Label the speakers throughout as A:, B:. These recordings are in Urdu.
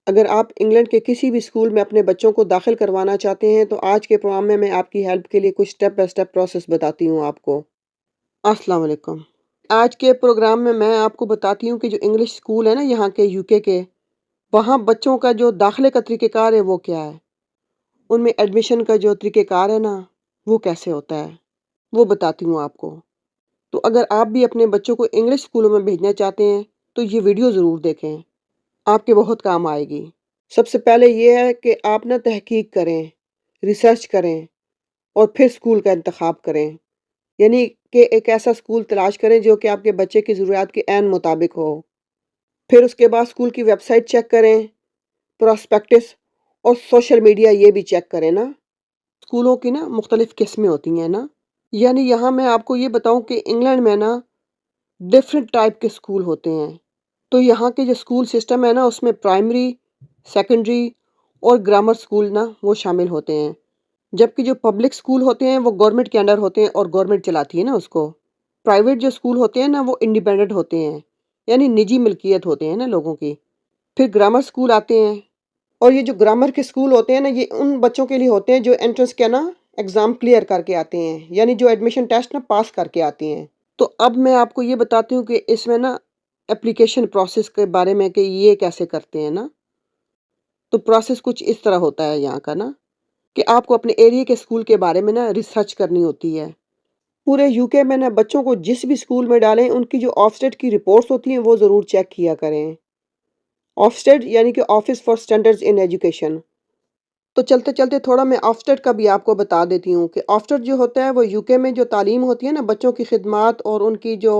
A: اگر آپ انگلینڈ کے کسی بھی اسکول میں اپنے بچوں کو داخل کروانا چاہتے ہیں تو آج کے پروگرام میں آپ کی ہیلپ کے لیے کچھ سٹیپ بائی سٹیپ پروسیس بتاتی ہوں آپ کو۔ السلام علیکم۔ آج کے پروگرام میں آپ کو بتاتی ہوں کہ جو انگلش اسکول ہے نا یہاں کے یو کے وہاں بچوں کا جو داخلے کا طریقہ کار ہے وہ کیا ہے، ان میں ایڈمیشن کا جو طریقہ کار ہے نا وہ کیسے ہوتا ہے وہ بتاتی ہوں آپ کو۔ تو اگر آپ بھی اپنے بچوں کو انگلش اسکولوں میں بھیجنا چاہتے ہیں تو یہ ویڈیو ضرور دیکھیں، آپ کے بہت کام آئے گی۔ سب سے پہلے یہ ہے کہ آپ نہ تحقیق کریں، ریسرچ کریں اور پھر اسکول کا انتخاب کریں، یعنی کہ ایک ایسا اسکول تلاش کریں جو کہ آپ کے بچے کی ضروریات کے عین مطابق ہو۔ پھر اس کے بعد اسکول کی ویب سائٹ چیک کریں، پراسپیکٹس اور سوشل میڈیا یہ بھی چیک کریں نا۔ اسکولوں کی نا مختلف قسمیں ہوتی ہیں نا، یعنی یہاں میں آپ کو یہ بتاؤں کہ انگلینڈ میں نا ڈفرینٹ ٹائپ کے اسکول ہوتے ہیں۔ تو یہاں کے جو اسکول سسٹم ہے نا اس میں پرائمری، سیکنڈری اور گرامر اسکول نا وہ شامل ہوتے ہیں، جبکہ جو پبلک اسکول ہوتے ہیں وہ گورنمنٹ کے انڈر ہوتے ہیں اور گورنمنٹ چلاتی ہے نا اس کو۔ پرائیویٹ جو اسکول ہوتے ہیں نا وہ انڈیپینڈنٹ ہوتے ہیں، یعنی نجی ملکیت ہوتے ہیں نا لوگوں کی۔ پھر گرامر اسکول آتے ہیں، اور یہ جو گرامر کے اسکول ہوتے ہیں نا یہ ان بچوں کے لیے ہوتے ہیں جو انٹرنس کا نا ایگزام کلیئر کر کے آتے ہیں، یعنی جو ایڈمیشن ٹیسٹ نا پاس کر کے آتے ہیں۔ تو اب میں آپ کو یہ بتاتی ہوں کہ اس میں نا اپلیکیشن پروسیس کے بارے میں کہ یہ کیسے کرتے ہیں نا۔ تو پروسیس کچھ اس طرح ہوتا ہے یہاں کا نا کہ آپ کو اپنے ایریے کے اسکول کے بارے میں نا ریسرچ کرنی ہوتی ہے۔ پورے یو کے میں نا بچوں کو جس بھی اسکول میں ڈالیں ان کی جو آف اسٹیٹ کی رپورٹس ہوتی ہیں وہ ضرور چیک کیا کریں۔ آف اسٹیٹ یعنی کہ office for standards in education. تو چلتے چلتے تھوڑا میں آف اسٹیٹ کا بھی آپ کو بتا دیتی ہوں کہ آف اسٹیٹ جو ہوتا ہے وہ یو کے میں جو تعلیم ہوتی ہے نا بچوں کی خدمات اور ان کی جو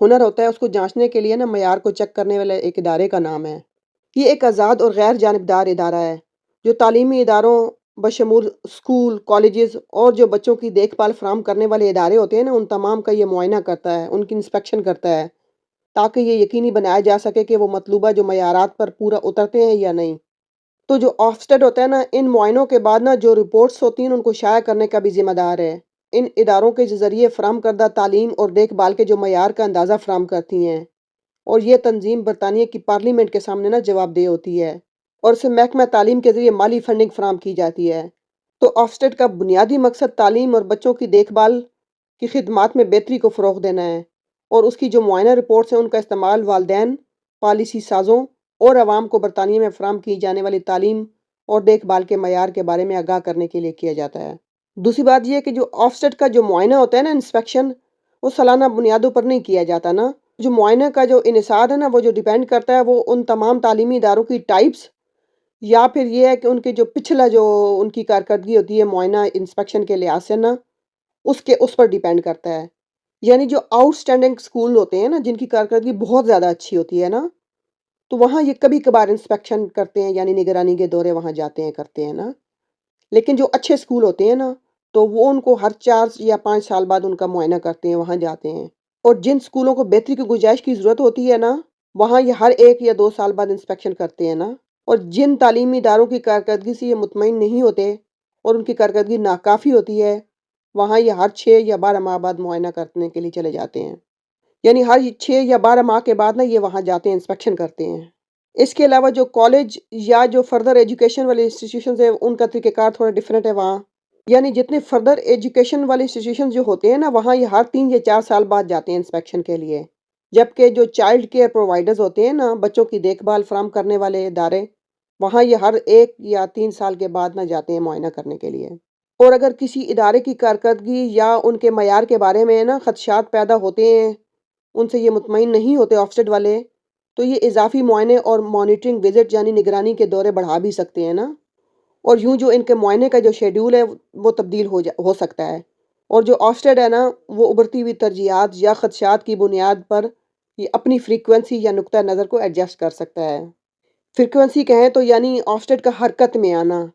A: ہنر ہوتا ہے اس کو جانچنے کے لیے نا معیار کو چیک کرنے والے ایک ادارے کا نام ہے۔ یہ ایک آزاد اور غیر جانبدار ادارہ ہے جو تعلیمی اداروں بشمول اسکول، کالجز اور جو بچوں کی دیکھ بھال فراہم کرنے والے ادارے ہوتے ہیں نا ان تمام کا یہ معائنہ کرتا ہے، ان کی انسپیکشن کرتا ہے، تاکہ یہ یقینی بنایا جا سکے کہ وہ مطلوبہ جو معیارات پر پورا اترتے ہیں یا نہیں۔ تو جو آف اسٹیٹ ہوتا ہے نا ان معائنوں کے بعد نا جو رپورٹس ہوتی ہیں ان کو شائع کرنے کا بھی ذمہ دار ہے۔ ان اداروں کے ذریعے فراہم کردہ تعلیم اور دیکھ بھال کے جو معیار کا اندازہ فراہم کرتی ہیں، اور یہ تنظیم برطانیہ کی پارلیمنٹ کے سامنے نا جواب دہ ہوتی ہے، اور اسے محکمہ تعلیم کے ذریعے مالی فنڈنگ فراہم کی جاتی ہے۔ تو آف اسٹیٹ کا بنیادی مقصد تعلیم اور بچوں کی دیکھ بھال کی خدمات میں بہتری کو فروغ دینا ہے، اور اس کی جو معائنہ رپورٹس ہیں ان کا استعمال والدین، پالیسی سازوں اور عوام کو برطانیہ میں فراہم کی جانے والی تعلیم اور دیکھ بھال کے معیار کے بارے میں آگاہ کرنے کے لیے کیا جاتا ہے۔ دوسری بات یہ ہے کہ جو آف اسٹیٹ کا جو معائنہ ہوتا ہے نا انسپیکشن، وہ سالانہ بنیادوں پر نہیں کیا جاتا نا۔ جو معائنہ کا جو انحصار ہے نا وہ جو ڈیپینڈ کرتا ہے وہ ان تمام تعلیمی اداروں کی ٹائپس یا پھر یہ ہے کہ ان کے جو پچھلا جو ان کی کارکردگی ہوتی ہے معائنہ انسپیکشن کے لحاظ سے نا اس پر ڈیپینڈ کرتا ہے۔ یعنی جو آؤٹ اسٹینڈنگ اسکول ہوتے ہیں نا جن کی کارکردگی بہت زیادہ اچھی ہوتی ہے نا تو وہاں یہ کبھی کبھار انسپیکشن کرتے ہیں، یعنی نگرانی کے دورے وہاں جاتے ہیں کرتے ہیں نا۔ لیکن جو اچھے اسکول ہوتے ہیں نا تو وہ ان کو ہر 4 یا 5 سال بعد ان کا معائنہ کرتے ہیں، وہاں جاتے ہیں۔ اور جن اسکولوں کو بہتری کی گنجائش کی ضرورت ہوتی ہے نا وہاں یہ ہر 1 یا 2 سال بعد انسپیکشن کرتے ہیں نا۔ اور جن تعلیمی اداروں کی کارکردگی سے یہ مطمئن نہیں ہوتے اور ان کی کارکردگی ناکافی ہوتی ہے وہاں یہ ہر 6 یا 12 ماہ بعد معائنہ کرنے کے لیے چلے جاتے ہیں، یعنی ہر 6 یا 12 ماہ کے بعد نا یہ وہاں جاتے ہیں، انسپیکشن کرتے ہیں۔ اس کے علاوہ جو کالج یا جو فردر ایجوکیشن والے انسٹیٹیوشنز ہیں ان کا طریقہ کار تھوڑا ڈیفرنٹ ہے وہاں، یعنی جتنے فردر ایجوکیشن والے انسٹیٹیوشن جو ہوتے ہیں نا وہاں یہ ہر 3 یا 4 سال بعد جاتے ہیں انسپیکشن کے لیے، جبکہ جو چائلڈ کیئر پرووائڈرز ہوتے ہیں نا بچوں کی دیکھ بھال فراہم کرنے والے ادارے وہاں یہ ہر 1 یا 3 سال کے بعد نہ جاتے ہیں معائنہ کرنے کے لیے۔ اور اگر کسی ادارے کی کارکردگی یا ان کے معیار کے بارے میں نا خدشات پیدا ہوتے ہیں، ان سے یہ مطمئن نہیں ہوتے آف اسٹیٹ والے، تو یہ اضافی معائنے اور مانیٹرنگ وزٹ یعنی نگرانی کے دورے بڑھا بھی سکتے ہیں نا، اور یوں جو ان کے معائنے کا جو شیڈول ہے وہ تبدیل ہو سکتا ہے، اور جو آف اسٹیٹ ہے نا وہ ابھرتی ہوئی ترجیحات یا خدشات کی بنیاد پر یہ اپنی فریکوینسی یا نقطہ نظر کو ایڈجسٹ کر سکتا ہے۔ فریکوینسی کہیں تو یعنی آف اسٹیٹ کا حرکت میں آنا،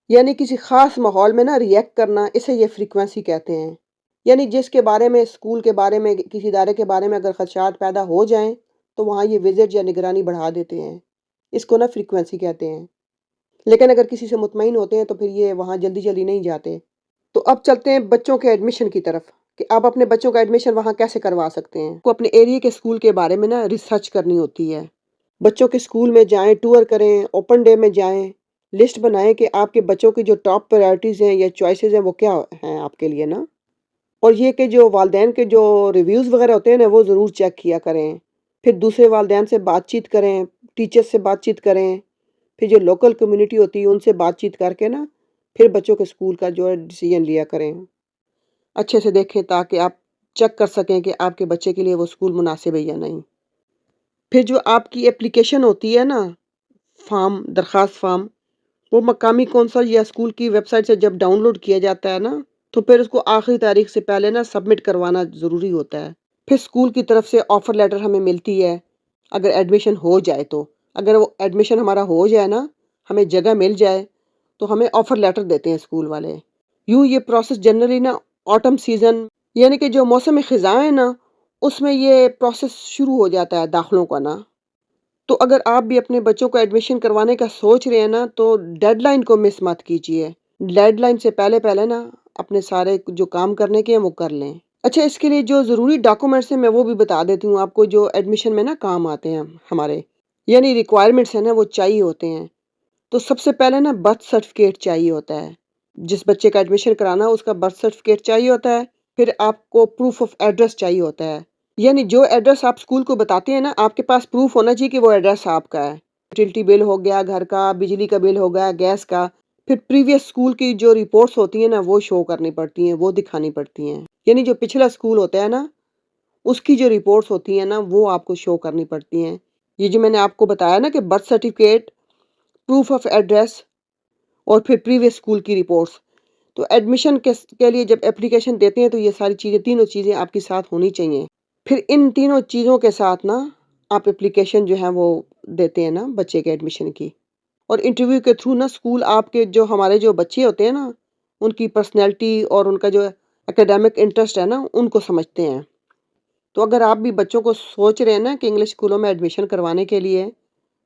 A: یعنی کسی خاص ماحول میں نا ریئیکٹ کرنا، اسے یہ فریکوینسی کہتے ہیں۔ یعنی جس کے بارے میں اسکول کے بارے میں کسی ادارے کے بارے میں اگر خدشات پیدا ہو جائیں تو وہاں یہ وزٹ یا نگرانی بڑھا دیتے ہیں، اس کو نا فریکوینسی کہتے ہیں۔ لیکن اگر کسی سے مطمئن ہوتے ہیں تو پھر یہ وہاں جلدی جلدی نہیں جاتے۔ تو اب چلتے ہیں بچوں کے ایڈمیشن کی طرف کہ آپ اپنے بچوں کا ایڈمیشن وہاں کیسے کروا سکتے ہیں۔ کو اپنے ایریے کے اسکول کے بارے میں نا ریسرچ کرنی ہوتی ہے، بچوں کے اسکول میں جائیں، ٹور کریں، اوپن ڈے میں جائیں، لسٹ بنائیں کہ آپ کے بچوں کی جو ٹاپ پرائرٹیز ہیں یا چوائسیز ہیں وہ کیا ہیں آپ کے لیے نا۔ اور یہ کہ جو والدین کے جو ریویوز وغیرہ ہوتے ہیں نا وہ ضرور چیک کیا کریں، پھر دوسرے والدین سے بات چیت کریں، ٹیچر سے بات چیت کریں، پھر جو لوکل کمیونٹی ہوتی ہے ان سے بات چیت کر کے نا پھر بچوں کے اسکول کا جو ہے ڈیسیجن لیا کریں، اچھے سے دیکھیں تاکہ آپ چیک کر سکیں کہ آپ کے بچے کے لیے وہ اسکول مناسب ہے یا نہیں۔ پھر جو آپ کی اپلیکیشن ہوتی ہے نا، فارم، درخواست فارم، وہ مقامی کونسل یا اسکول کی ویب سائٹ سے جب ڈاؤن لوڈ کیا جاتا ہے نا تو پھر اس کو آخری تاریخ سے پہلے نا سبمٹ کروانا ضروری ہوتا ہے۔ پھر اسکول کی طرف سے آفر لیٹر ہمیں ملتی ہے اگر ایڈمیشن ہو جائے تو، اگر وہ ایڈمیشن ہمارا ہو جائے نا، ہمیں جگہ مل جائے تو ہمیں آفر لیٹر دیتے ہیں اسکول والے۔ یوں یہ پروسیس جنرلی نا آٹم سیزن یعنی کہ جو موسم خزاں ہے نا اس میں یہ پروسیس شروع ہو جاتا ہے داخلوں کا نا۔ تو اگر آپ بھی اپنے بچوں کو ایڈمیشن کروانے کا سوچ رہے ہیں نا تو ڈیڈ لائن کو مس مت کیجیے، ڈیڈ لائن سے پہلے پہلے نا اپنے سارے جو کام کرنے کے ہیں وہ کر لیں۔ اچھا، اس کے لیے جو ضروری ڈاکومنٹس ہیں میں وہ بھی بتا دیتی ہوں آپ کو، جو ایڈمیشن میں نا کام آتے ہیں ہمارے، یعنی ریکوائرمنٹس ہیں نا وہ چاہیے ہوتے ہیں۔ تو سب سے پہلے نا برتھ سرٹیفکیٹ چاہیے ہوتا ہے، جس بچے کا ایڈمیشن کرانا اس کا برتھ سرٹیفکیٹ چاہیے ہوتا ہے۔ پھر آپ کو پروف آف ایڈریس چاہیے ہوتا ہے، یعنی جو ایڈریس آپ اسکول کو بتاتے ہیں نا آپ کے پاس پروف ہونا چاہیے کہ وہ ایڈریس آپ کا ہے۔ یوٹیلٹی بل ہو گیا گھر کا، بجلی کا بل ہو گیا، گیس کا۔ پھر پریویس اسکول کی جو رپورٹس ہوتی ہیں نا وہ شو کرنی پڑتی ہیں، وہ دکھانی پڑتی ہیں، یعنی جو پچھلا اسکول ہوتا ہے نا اس کی جو رپورٹس ہوتی ہیں نا وہ آپ کو شو کرنی پڑتی ہیں۔ یہ جو میں نے آپ کو بتایا نا کہ birth certificate, proof of address اور پھر پریویس اسکول کی رپورٹس، تو ایڈمیشن کے لیے جب اپلیکیشن دیتے ہیں تو یہ ساری چیزیں، تینوں چیزیں آپ کے ساتھ ہونی چاہیے۔ پھر ان تینوں چیزوں کے ساتھ نا آپ اپلیکیشن جو ہے وہ دیتے ہیں نا بچے کے ایڈمیشن کی، اور انٹرویو کے تھرو نا اسکول آپ کے جو ہمارے جو بچے ہوتے ہیں نا ان کی پرسنالٹی اور ان کا جو اکیڈیمک انٹرسٹ ہے نا ان کو سمجھتے ہیں۔ تو اگر آپ بھی بچوں کو سوچ رہے ہیں نا کہ انگلش اسکولوں میں ایڈمیشن کروانے کے لیے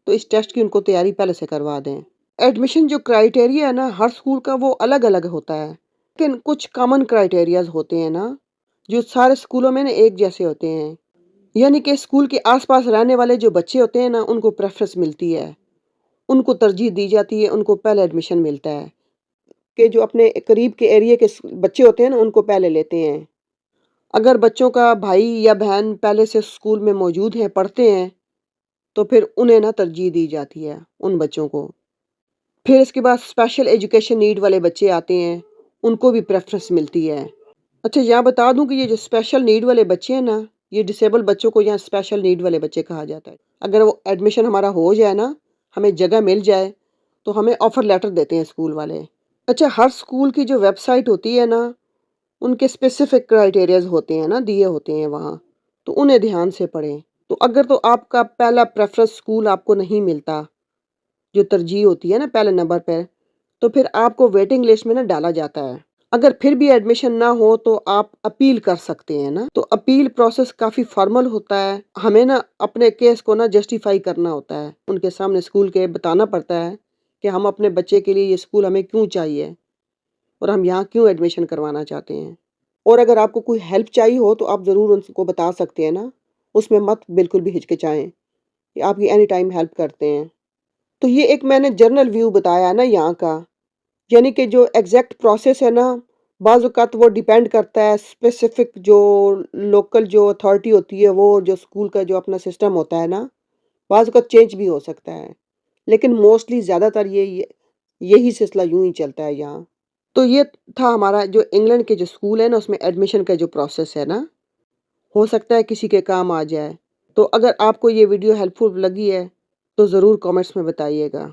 A: تو اس ٹیسٹ کی ان کو تیاری پہلے سے کروا دیں۔ ایڈمیشن جو کرائیٹیریا ہے نا ہر اسکول کا وہ الگ الگ ہوتا ہے، لیکن کچھ کامن کرائیٹیریاز ہوتے ہیں نا جو سارے اسکولوں میں نا ایک جیسے ہوتے ہیں، یعنی کہ اسکول کے آس پاس رہنے والے جو بچے ہوتے ہیں نا ان کو پریفرنس ملتی ہے، ان کو ترجیح دی جاتی ہے، ان کو پہلے ایڈمیشن ملتا ہے، کہ جو اپنے قریب کے ایریے کے بچے ہوتے ہیں نا ان کو پہلے لیتے ہیں۔ اگر بچوں کا بھائی یا بہن پہلے سے اسکول میں موجود ہیں، پڑھتے ہیں، تو پھر انہیں نہ ترجیح دی جاتی ہے ان بچوں کو۔ پھر اس کے بعد اسپیشل ایجوکیشن نیڈ والے بچے آتے ہیں، ان کو بھی پریفرنس ملتی ہے۔ اچھا، یہاں بتا دوں کہ یہ جو اسپیشل نیڈ والے بچے ہیں نا یہ ڈسیبل بچوں کو یہاں اسپیشل نیڈ والے بچے کہا جاتا ہے۔ اگر وہ ایڈمیشن ہمارا ہو جائے نا، ہمیں جگہ مل جائے تو ہمیں آفر لیٹر دیتے ہیں اسکول والے۔ اچھا، ہر اسکول کی جو ویب سائٹ ہوتی ہے نا ان کے اسپیسیفک کرائیٹیریاز ہوتے ہیں نا، دیے ہوتے ہیں وہاں، تو انہیں دھیان سے پڑھیں۔ تو اگر تو آپ کا پہلا پریفرنس اسکول آپ کو نہیں ملتا، جو ترجیح ہوتی ہے نا پہلے نمبر پہ، تو پھر آپ کو ویٹنگ لسٹ میں نا ڈالا جاتا ہے۔ اگر پھر بھی ایڈمیشن نہ ہو تو آپ اپیل کر سکتے ہیں نا، تو اپیل پروسیس کافی فارمل ہوتا ہے، ہمیں نا اپنے کیس کو نا جسٹیفائی کرنا ہوتا ہے، ان کے سامنے اسکول کے بتانا پڑتا ہے کہ ہم اپنے بچے کے لیے یہ اسکول ہمیں کیوں چاہیے اور ہم یہاں کیوں ایڈمیشن کروانا چاہتے ہیں۔ اور اگر آپ کو کوئی ہیلپ چاہیے ہو تو آپ ضرور ان کو بتا سکتے ہیں نا، اس میں مت بالکل بھی ہچکچائیں، کہ آپ کی اینی ٹائم ہیلپ کرتے ہیں۔ تو یہ ایک میں نے جرنل ویو بتایا نا یہاں کا، یعنی کہ جو ایگزیکٹ پروسیس ہے نا بعض اوقات وہ ڈیپینڈ کرتا ہے اسپیسیفک جو لوکل جو اتھارٹی ہوتی ہے، وہ جو اسکول کا جو اپنا سسٹم ہوتا ہے نا بعض اوقات چینج بھی ہو سکتا ہے، لیکن موسٹلی زیادہ تر یہی سلسلہ یوں ہی چلتا ہے یہاں۔ تو یہ تھا ہمارا جو انگلینڈ کے جو اسکول ہے نا اس میں ایڈمیشن کا جو پروسیس ہے نا، ہو سکتا ہے کسی کے کام آ جائے۔ تو اگر آپ کو یہ ویڈیو ہیلپ فل لگی ہے تو ضرور کامنٹس میں بتائیے گا۔